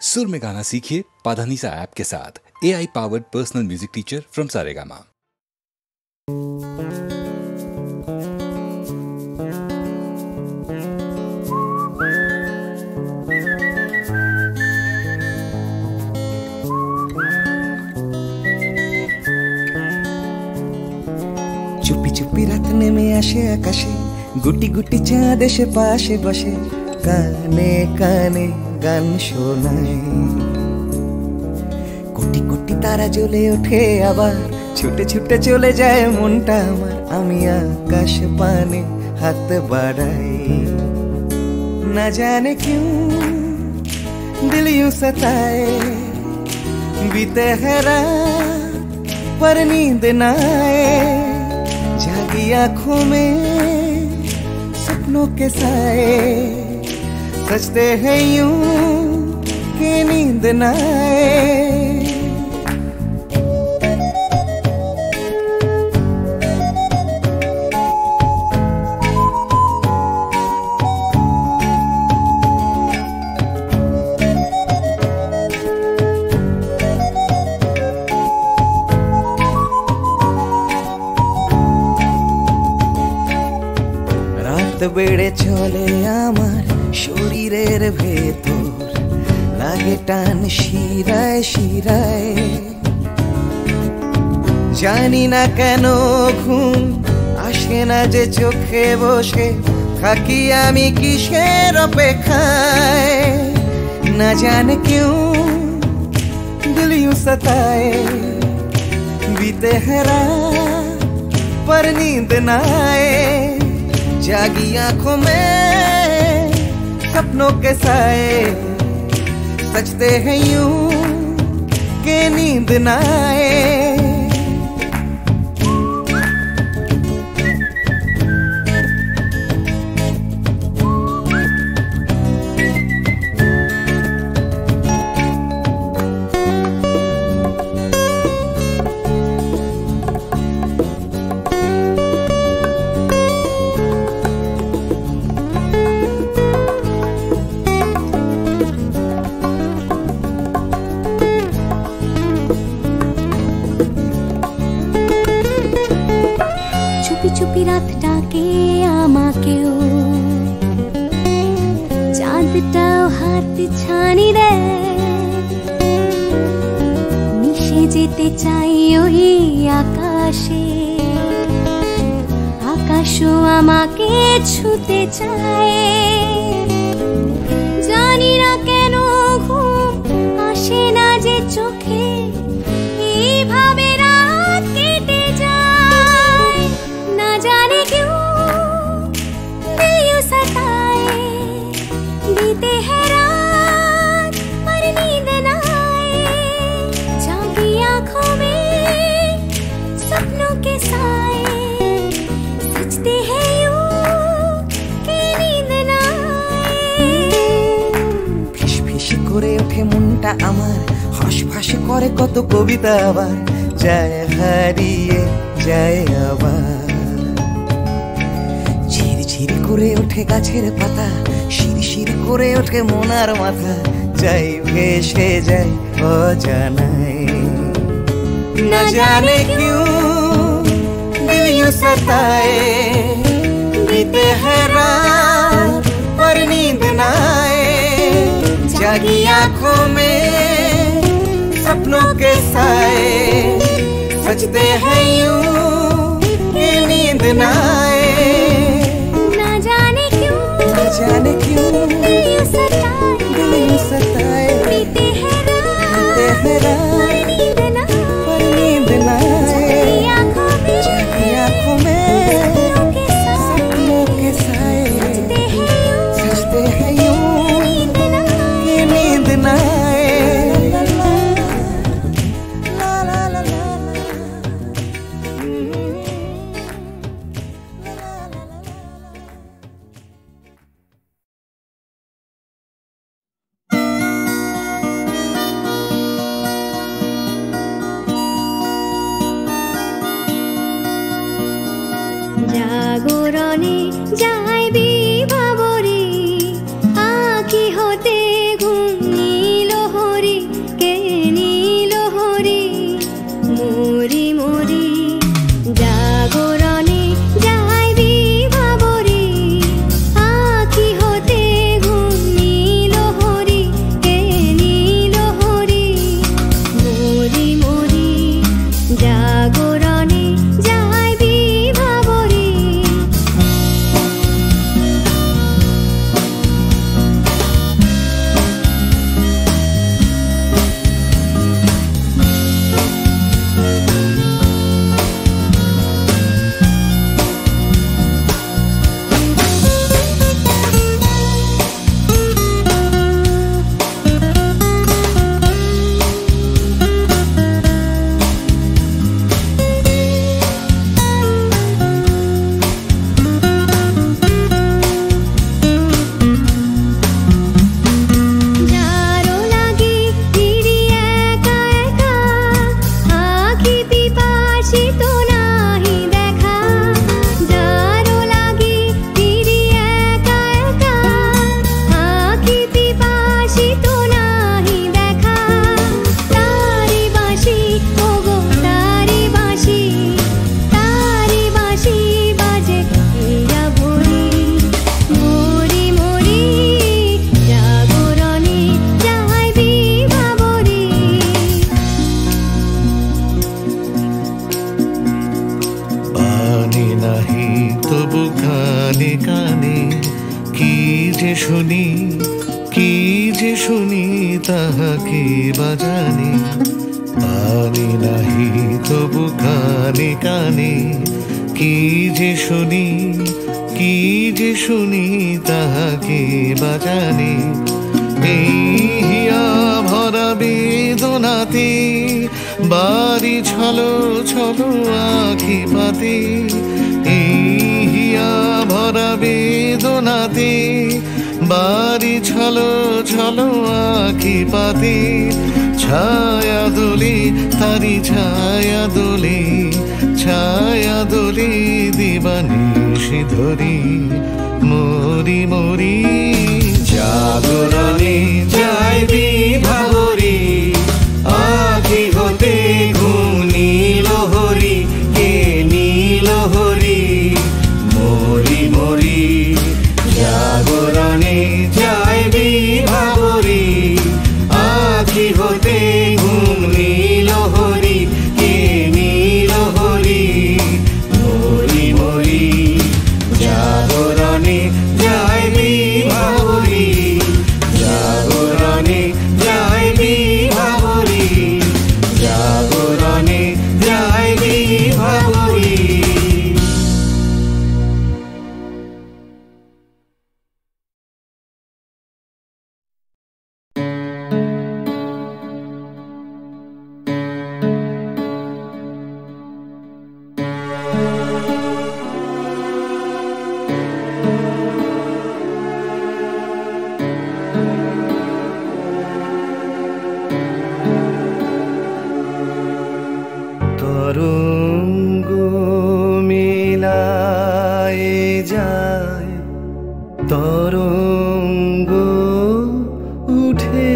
सुर में गाना सीखिए पाधानीसा ऐप के साथ। AI powered personal music teacher from Saregama. চুপি চুপি রাত নেমে আসে আকাশে, গুটি গুটি চাঁদ এসে পাশে বসে, কানে কানে গান শোনায়। কোটি কোটি তারা জ্বলে ওঠে আবার, ছুটে ছুটে চলে যায় মনটা আমার। আমি আকাশ পানে হাত বাড়াই, না জানে क्यों दिल यूं सताए। बीते है रात पर नींद ना आए, जागी आंखों में सपनों के साए। सजते हैं यूं कि नींद ना आए। বেড়ে চলে আমার শরীরের ভেতর, লাগে টান শিরায় শিরায়। জানি না কেন ঘুম আসে না যে চোখে বসে, থাকি আমি কিসের অপেক্ষায়। না জানে क्यों दिल यूं सताए। बीते है रात पर नींद ना आए, जागी आंखों में सपनों के साए। सजते हैं यूं कि नींद ना आए। চুপি চুপি রাত ডাকে আমাকেও, চাঁদটাও হাত ছানি দেয়। মিশে যেতে চাই ওই আকাশে, আকাশও আমাকে ছুতে চায়। জানি না কেন ঘুম আসে না যে চোখে, এইভাবে রাত কেটে যায়। না জানে क्यों दिल यूं सताए। बीते है रात पर नींद ना आए, जागी आंखों में सपनों के साए। सजते हैं यूं कि नींद ना आए। ফিস ফিস করে ওঠে মনটা আমার, হাসফাস করে কত কবিতা আবার, যায় হারিয়ে যায় আবার। ঝিরঝির করে ওঠে গাছের পাতা, শিরশির করে ওঠে মনার মাথা, যাই ভেসে যায় অজানায়। না জানে क्यों दिल यूं सताए। बीते है रात पर नींद ना आए, जागी आंखों में सपनों के साए। सजते हैं यूं कि नींद ना आए। ना जाने क्यों दिल यूं सताए। बीते है रात पर नींद ना आए, जागी आंखों में सपनों के साए। सजते हैं यूं कि नींद ना आए। জাগরণে যাইবি ভাবরে, আঁখি হতে ঘুম নীল তাহাকে বাজানে পানি নাহি তবু কানে কানে কি যে শুনি তাহাকে বাজানে এই হিয়া ভরা বেদনাতে বাড়ি ছলো ছলো আখি পাতে এই হিয়া ভরা বেদনাতে বাড়ি ছলো ছলো আখি পাতে ছায়া দোলে তারি ছায়া দোলে দিবানিশি ধরি মরি মরি জাগরণে যাই বিভাবরী আখি হতে ঘুম নীলহরি কে নীলহরি মরি মরি জাগরণে যাই বিভাবরী আখি হতে ঘুম নীলহরি কে নীলহরি মরি মরি জাগরণে যাই বিভাবরী জাগরণে যাই বিভাবরী জাগরণে যাই বিভাবরী। তরঙ্গ মেলায় যায় তরঙ্গ উঠে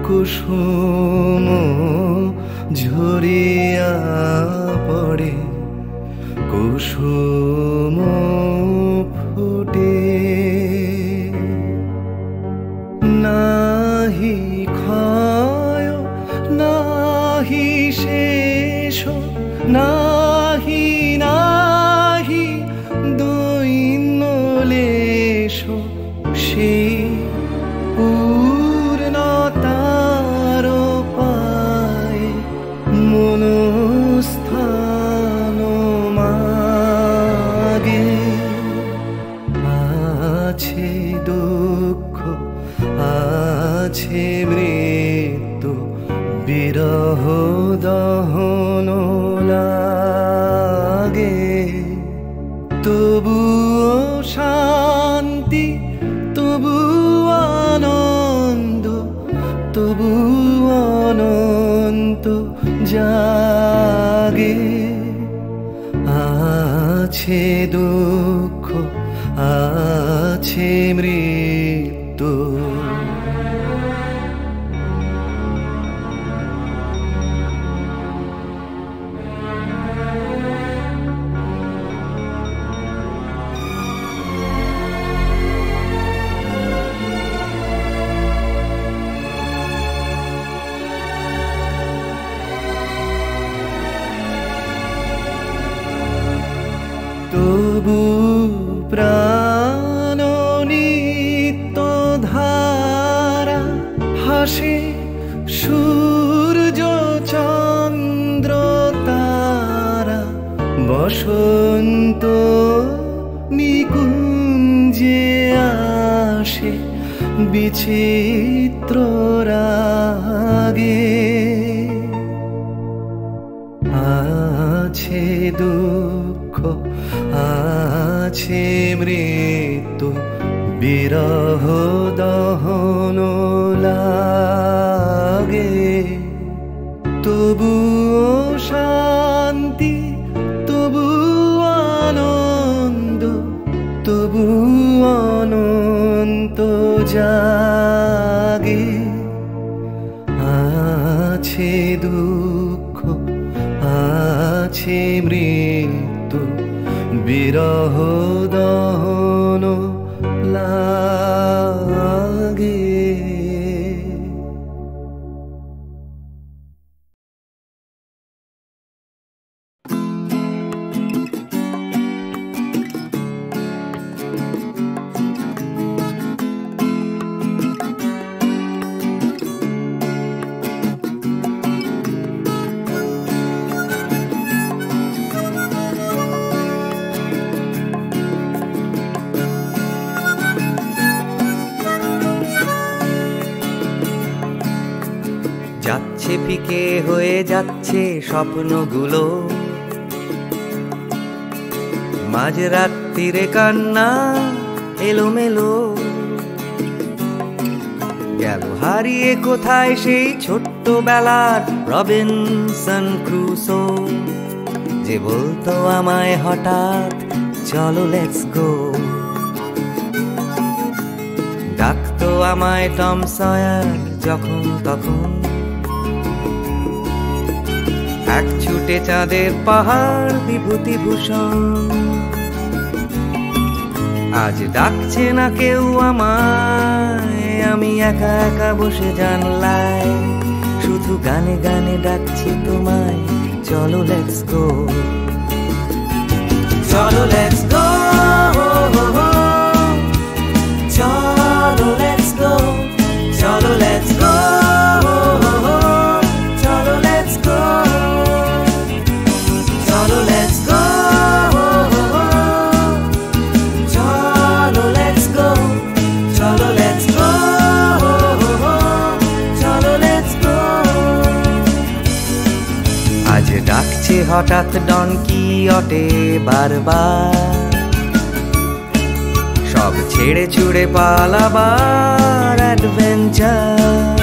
কুসুম ঝরিয়া পড়ে কুসুম ফুটে নাহি ক্ষয় নাহি শেষ নাহি নাহি দৈন্যলেশ সেই পূর্ণতার পায় মনস্থান মাগে আছে দুঃখ আছে মৃত্যু বিরহ দহন লাগে তবুও শান্তি তবু আনন্দ তবু অনন্ত জাগে আছে দুঃখ আছে মৃত্যু তবু প্রাণ নিত্য ধারা হাসে সূর্য চন্দ্র তারা বসন্ত নিকুঞ্জে আসে বিচিত্র রাগে আছে দুঃখ আছে মৃত্যু বিরহ দহন লাগে তবু শান্তি তবু আনন্দ তবু অনন্ত জাগে আছে দুঃখ আছে মৃত্যু বিরহ দহন লাগে যাচ্ছে ফিকে হয়ে যাচ্ছে স্বপ্নগুলো, মাঝরাত্রিরে কান্না এলোমেলো, গেল হারিয়ে কোথায় সেই ছোট্টবেলার রবিনসন ক্রুসো, যে বলতো আমায় হঠাৎ চলো লেটস গো। ডাকতো আমায় টম সয়ার যখন তখন, এক ছুটে চাঁদের পাহাড় বিভূতিভূষণ। আজ ডাকছে না কেউ আমায়, আমি একা একা বসে জানলায়, শুধু গানে গানে ডাকছি তোমায় চলো লেটস গো। চলো লেটস গো, চলো লেটস গো, চলো লেটস গো, চলো লেটস গো, চলো লেটস গো, চলো লেটস গো, চলো লেটস গো, চলো লেটস গো। আজ ডাকছে হঠাৎ ডন কিহটে বারবার, সব ছেড়ে ছুড়ে পালাবার অ্যাডভেঞ্চার।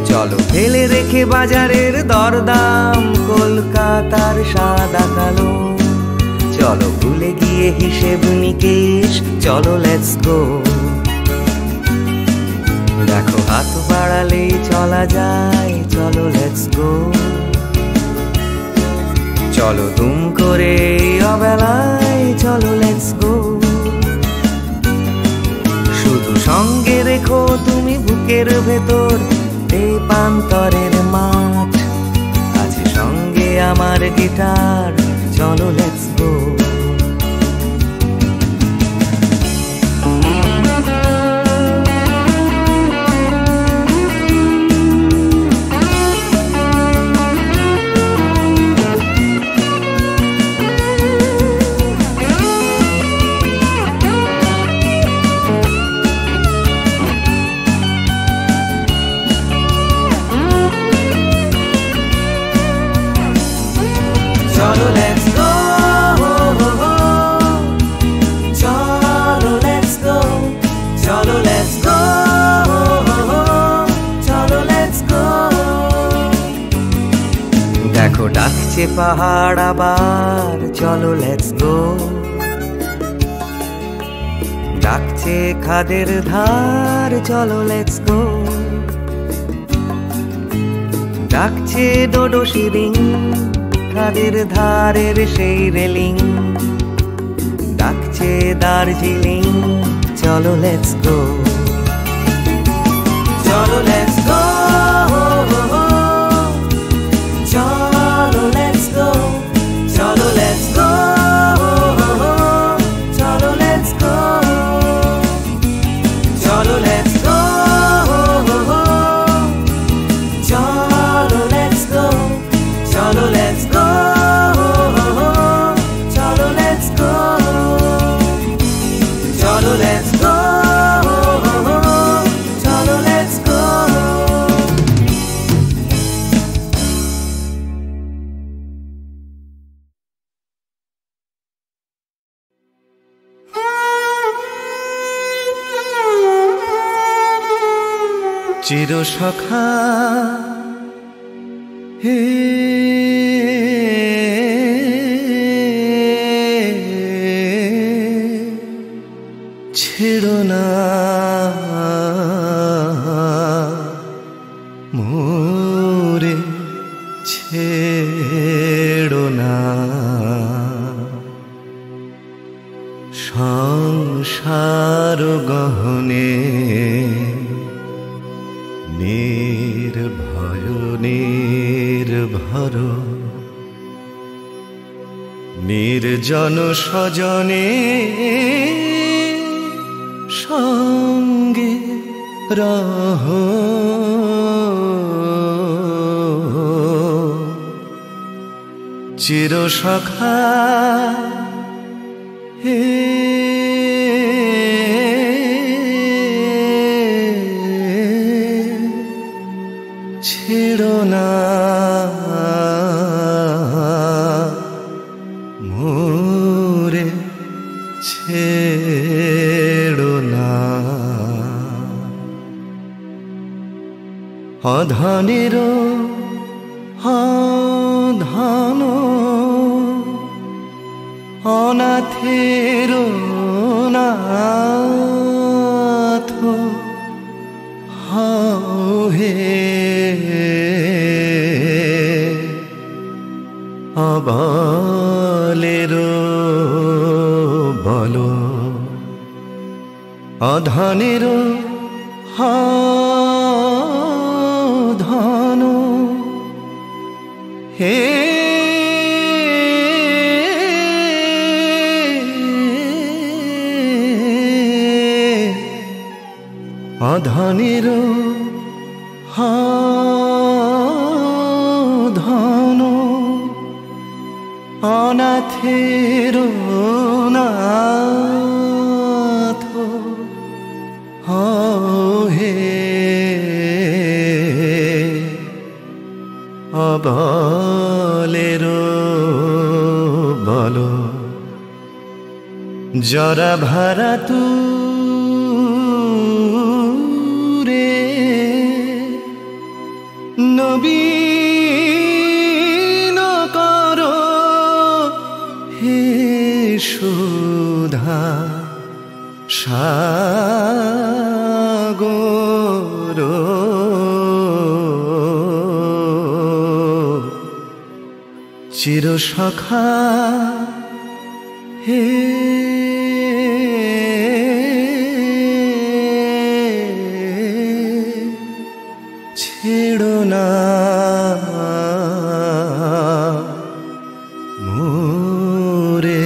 চলো ফেলে রেখে বাজারের দরদাম, কলকাতার সাদা কালো, চলো ভুলে গিয়ে হিসেব নিকেশ, চলো লেটস গো। দেখো হাত বাড়ালেই চলা যায়, চলো লেটস গো। চলো দুম করে অবেলায়, চলো লেটস গো। শুধু সঙ্গে রেখো তুমি বুকের ভেতর দেবান্তরের মাঠ, আছে সঙ্গে আমার গিটার, চলো লেটস গো। চলো লেটস গো, চলো লেটস গো, চলো লেটস গো, চলো লেটস গো। দেখো ডাকছে পাহাড় আবার, চলো লেটস গো। ডাকছে খাদের ধার, চলো লেটস গো। ডাকছে ডোডো শিরিং, খাদের ধারের সেই রেলিং, ডাকছে দার্জিলিং, চলো লেটস গো। চলো লেটস গো, চলো লেটস গো, চলো লেটস গো, চলো লেটস গো, চলো লেটস গো, চলো লেটস গো, চলো লেটস গো, চলো লেটস গো, চলো লেটস গো, চলো লেটস গো। চিরসখা হে ছেড়ো না মোরে, ছেড়ো না সংসার গহনে, নির্ভয় নির্ভর নির্জন স্বজনে সঙ্গে রহ। চিরসখা হে অধনের ধন অনাথের নাথ হে অবলের বল অধনের ধন হে অধনের ধন অনাথের নাথ হে অবলের বল জরা ভারা তু রে নবীন কর হে সুধা সাগর চির সখা হে ছেড়ো না মোরে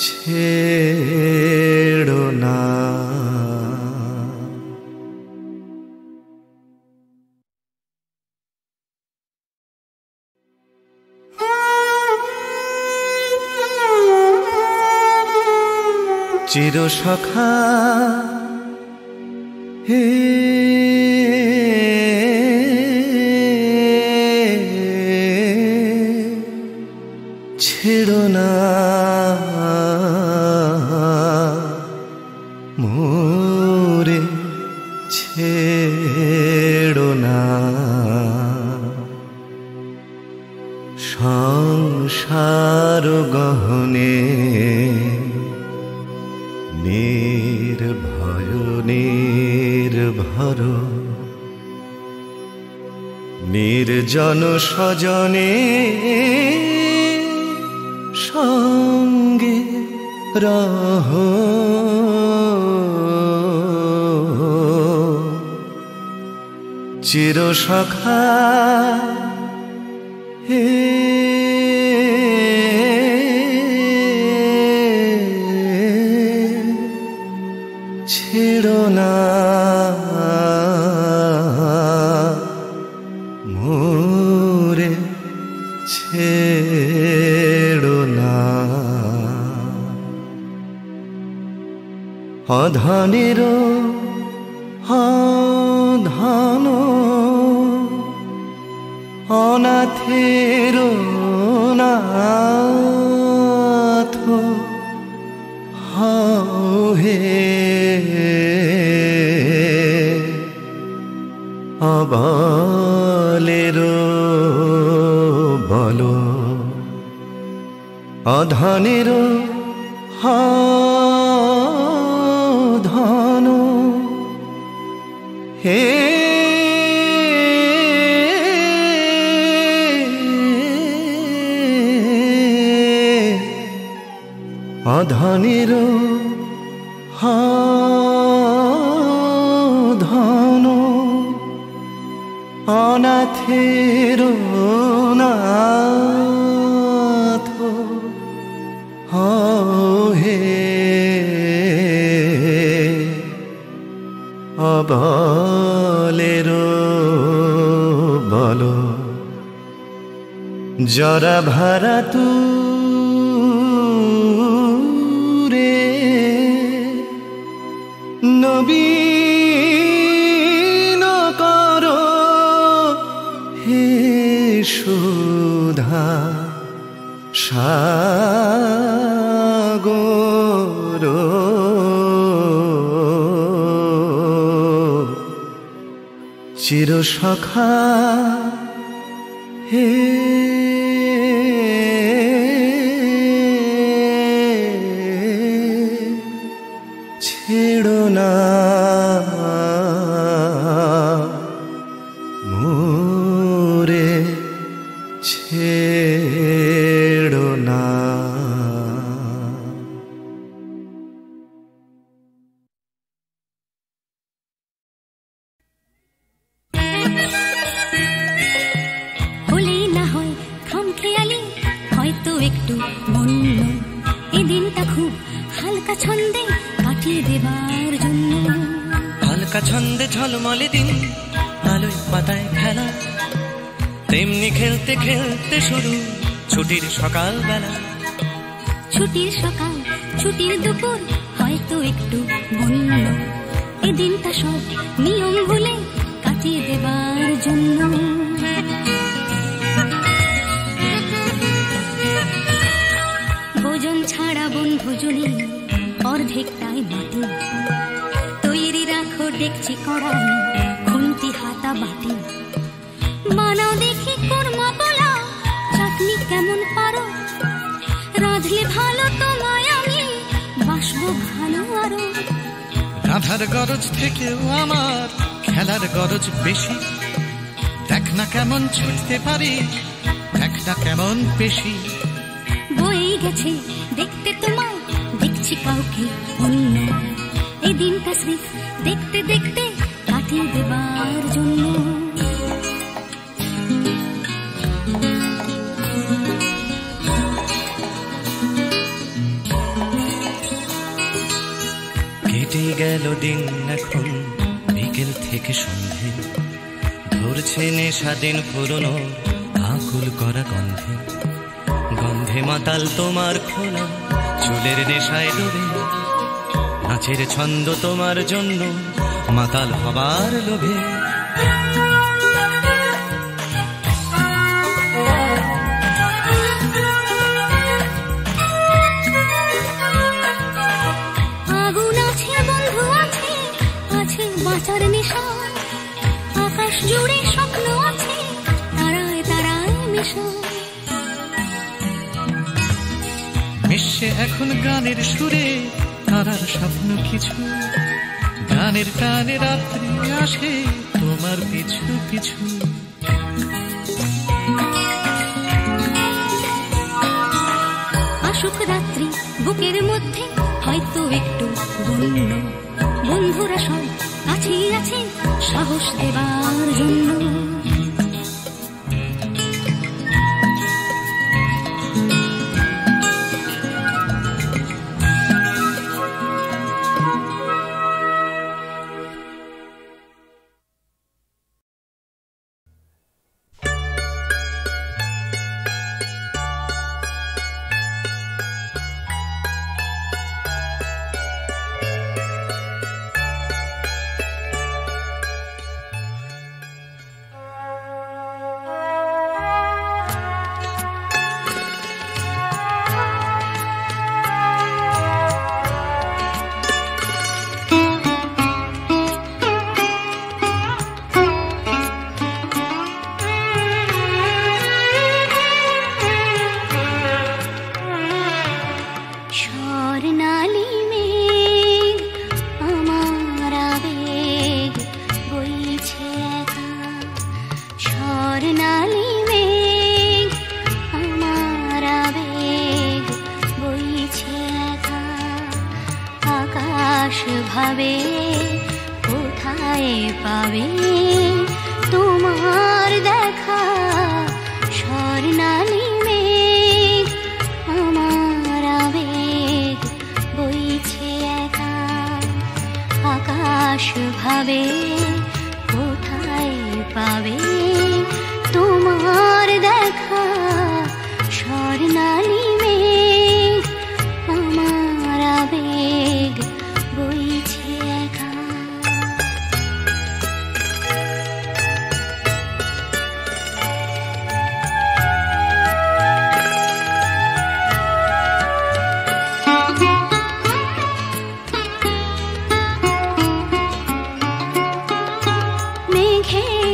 ছেড়ো না চির সখা হে ছেড়ো না মোরে ছেড়ো না সংসার গহনে নির্ভয় নির্ভর নির্জন স্বজনে সঙ্গে রহ চির সখা হে ছেড়ো না মোরে ছেড়ো না অধনের ধন অনাথের নাথ হে অবলের বল অধনের ধন হে অধনের ধন অনাথের নাথ হে অবলের বল জরা ভারা তু রে নবীন কর হে সুধা সাগর চিরসখা হে ছেড়ো না মোরে ছেড়ো না। হলেই না হয় খামখেয়ালি হয়তো একটু মন্য এই দিনটা খুব হালকা ছন্দে কাটিয়ে দেবার জন্য। হালকা ছন্দে ঝলমলে দিন আলোয় পাতায় খেলা, তেমনি খেলতে খেলতে শুরু ছুটির সকাল বেলা। ছুটির সকাল ছুটির দুপুর হয়তো একটু বন্য এই দিনটা সব নিয়ম ভুলে কাটিয়ে দেবার জন্য। ভোজন ছাড়া বনভোজনে অর্ধেকটাই মাটি, তৈরি রাখো ডেকচি কড়াই খুন্তি হাতা বাটি। বানাও দেখি কোরমা পোলাও, চাটনি কেমন পারো, রাঁধলে ভালো তোমায় আমি বাসবো ভালো আরো। রাধার গরজ থেকেও আমার খেলার গরজ বেশি, দেখ না কেমন ছুটতে পারি, দেখ না কেমন পেশি। বয়ে গেছে দেখতে তোমায়, দেখছি কাউকে অন্য এই দিনটা স্মৃতি দেখতে দেখতে কাটিয়ে দেবার জন্য। কেটে গেল দিন এখন বিকেল থেকে সন্ধে, ধরছে নেশা দিন পুরনো আকুল করা গন্ধে। গন্ধে মাতাল তোমার খোলা চুলের নেশায় ডোবে, নাচের ছন্দ তোমার জন্য মাতাল হবার লোভে। আগুন আছে বন্ধু আছে, আছে বাঁচার নেশা, আকাশ জুড়ে স্বপ্ন আছে তারায় তারায় মেশা। মিশে এখন গানের সুরে তারার স্বপ্ন কিছু, গানের টানে রাত্রি আসে তোমার পিছু পিছু। আসুক রাত্রি বুকের মধ্যে হয়তো একটু বন্য, বন্ধুরা সব কাছেই আছে সাহস দেবার জন্য। ভাবে কোথায় পাবে তোমার দেখা, স্বর্ণালী মেঘ আমার আবেগ বইছে একা। আকাশ ভাবে কোথায় পাবে তোমার দেখা, স্বর্ণালী মেঘ আমার আবেগ বইছে একা। মেঘের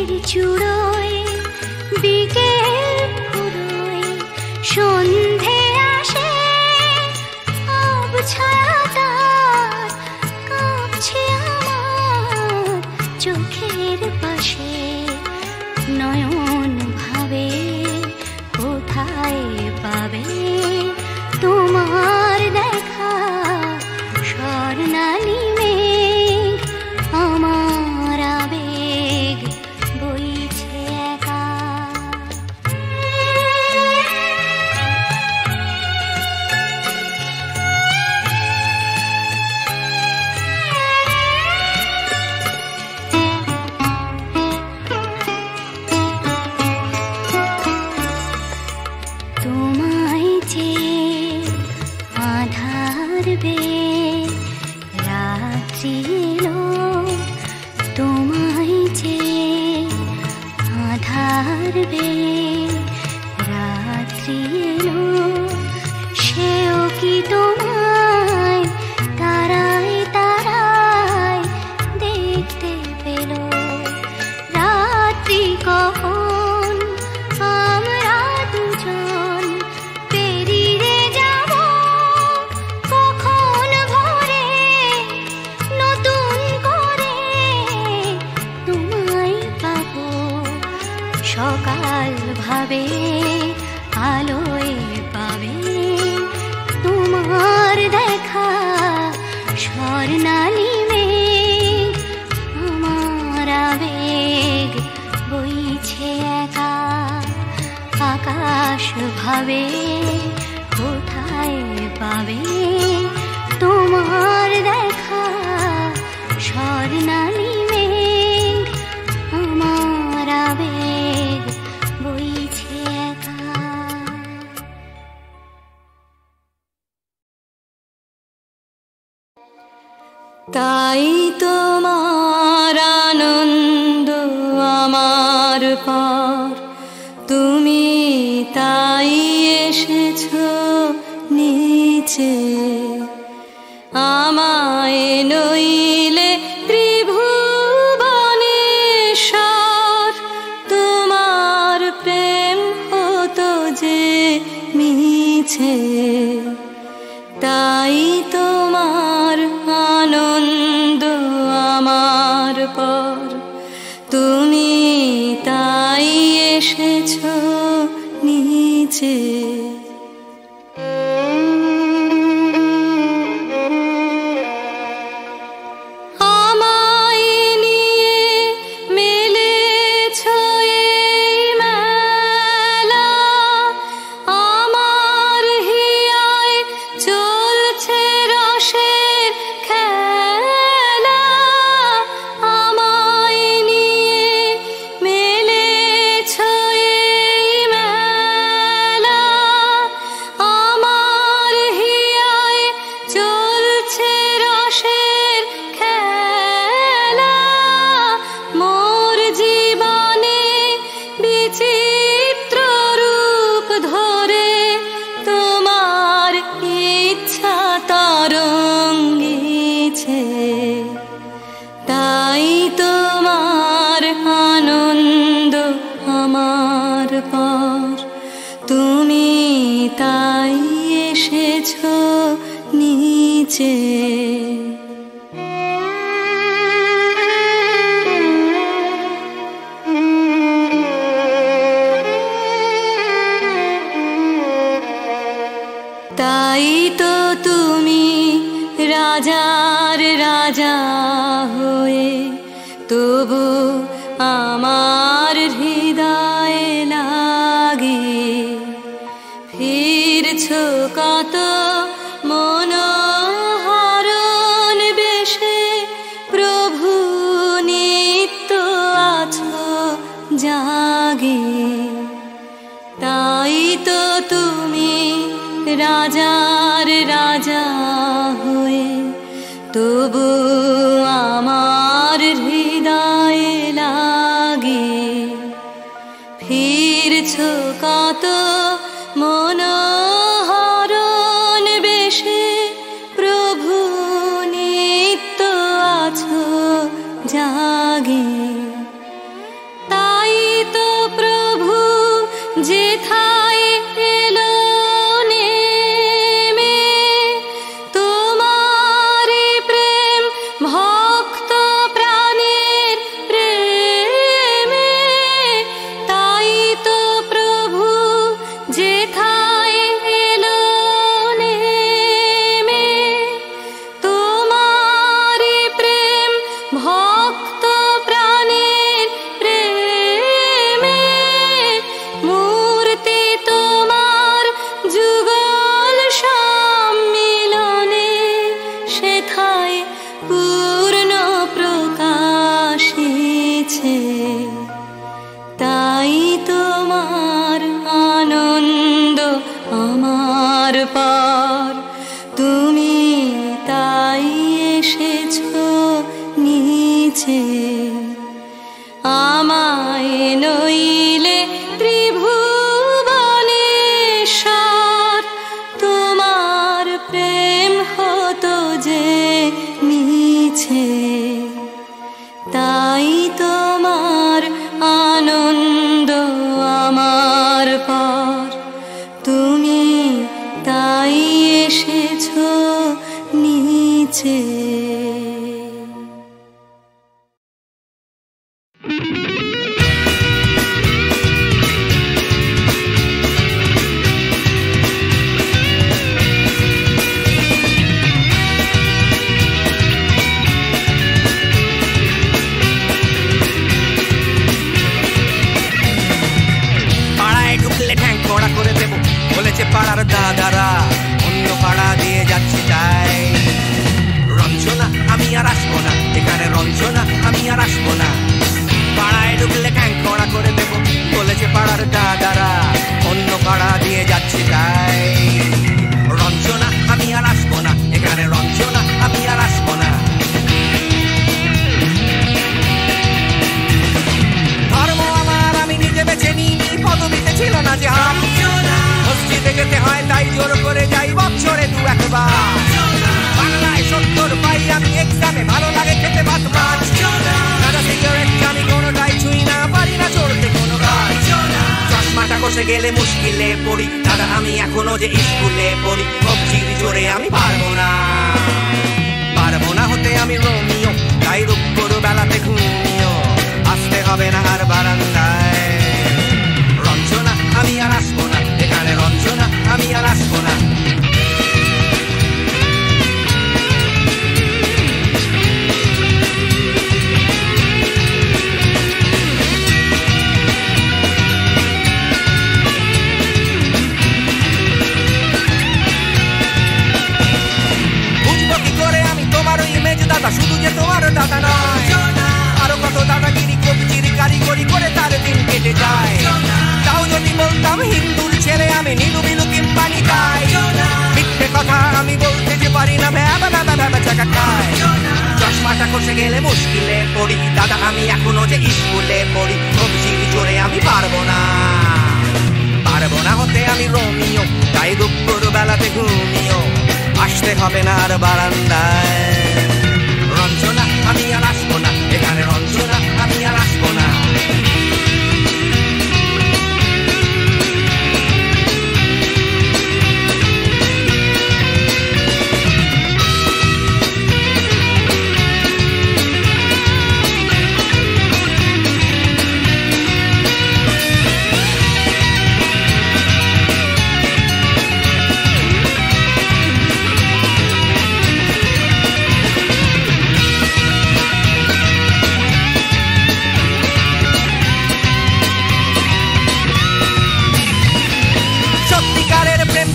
সকাল ভাবে আলোয় পাবে তোমার দেখা স্বর্ণালী মেঘ আমার আবেগ বইছে একা আকাশ ভাবে কোথায় পাবে তোমার দেখা স্বর্ণালী মেঘ আমার আবেগ বইছে একা। তাই তোমার আনন্দ আমার পার তুমি তাই এসেছো নিচে আমায় নইলে ত্রিভুবনেশ্বর তোমার প্রেম হতো যে মিছে তাই তোমার আনন্দ আমার পর তুমি তাই এসেছো নিচে তাই তো তুমি রাজার রাজা হয়ে তবু আমার হৃদয়ে লাগে ফিরছো কত মনোহরণ বেশে প্রভু নিত্য আছো জাগে তাই তো তুমি রাজার রাজা হয়ে তবু আমার হৃদয়ে লাগে ফিরছো কত মনোহরণ বেশে প্রভু নিত্য আছো জাগে তাই তো প্রভু যেথায় এলো নেমে তোমার প্রেম ভক্ত প্রাণের প্রেমে তাই তো প্রভু যেথায় আর আসবো না। পাড়ায় ঢুকলে ক্যাং কড়া করে দেবো বলেছে পাড়ার দাদারা, অন্য পাড়া দিয়ে যাচ্ছে তাই। রঞ্জনা আমি আর আসবো না, এখানে রঞ্জনা আমি আর আসবো না। ধর্ম আমার আমি নিজে বেছে নিইনি, পদবিতে ছিল না যে হাত। মসজিদে যেতে হয় তাই জোর করে যাই বছরে 2-1 বাংলায় 70 পাই আমি এক্সামে, ভালো লাগে খেতে ভাত মাছ। দাদা সিগারেট আমি কোনোটাই ছুঁই না, পারি না চড়তে কোনো গাছ। চশমাটা কষে গেলে মুশকিলে পড়ি, দাদা আমি এখনো যে স্কুলে পড়ি। কবজির জোরে আমি পারবো না, পারবো না হতে আমি রোমিও, তাই রূপপুর বেলাতে ঘুমিও, আসতে হবে না আর বারান্দায়। রঞ্জনা আমি আর আসবো না, এখানে রঞ্জনা আমি আর আসবো না। দাদা শুধু যে তোমার দাদা নয়, আরো কত দাদাগিরি কবজির কারিগরি করে তার দিন কেটে যায়। তাও যদি বলতাম হিন্দুর ছেলে আমি, নীলু বিলু কিম্পানি খাই। মিথ্যে কথা আমি বলতে যে পারি না, ভ্যাবা ভ্যাবা ভ্যাবা চাকা খায়। চশমাটা কষে গেলে মুশকিলে পড়ি, দাদা আমি এখনো যে স্কুলে পড়ি। কবজির জোরে আমি পারবো না, পারবো না হতে আমি রোমিও, তাই দুপুর বেলাতে ঘুমিও, আসতে হবে না আর বারান্দায়। রঞ্জনা আমি আর আসবো না, এখানে রঞ্জনা আমি আর আসবো না।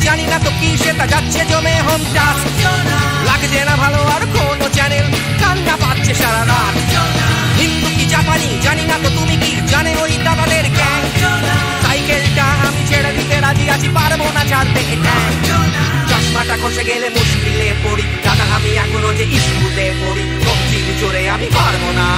জানি না তো কি সেটা যাচ্ছে জমে হোম টাস, লাগছে না ভালো আর কোনো চ্যানেল, কান্না পাচ্ছে সারা রাত। হিন্দু কি জাপানি জানি না তো তুমি কি জানে ওই দাদাদের গ্যাং। সাইকেলটা আমি ছেড়ে দিতে রাজি আছি, পারবো না ছাড়তে এটা। চশমাটা খসে গেলে মুশকিলে পড়ি, দাদা আমি এখনো যে স্কুলে পড়ি। কবজির জোরে আমি পারবো না,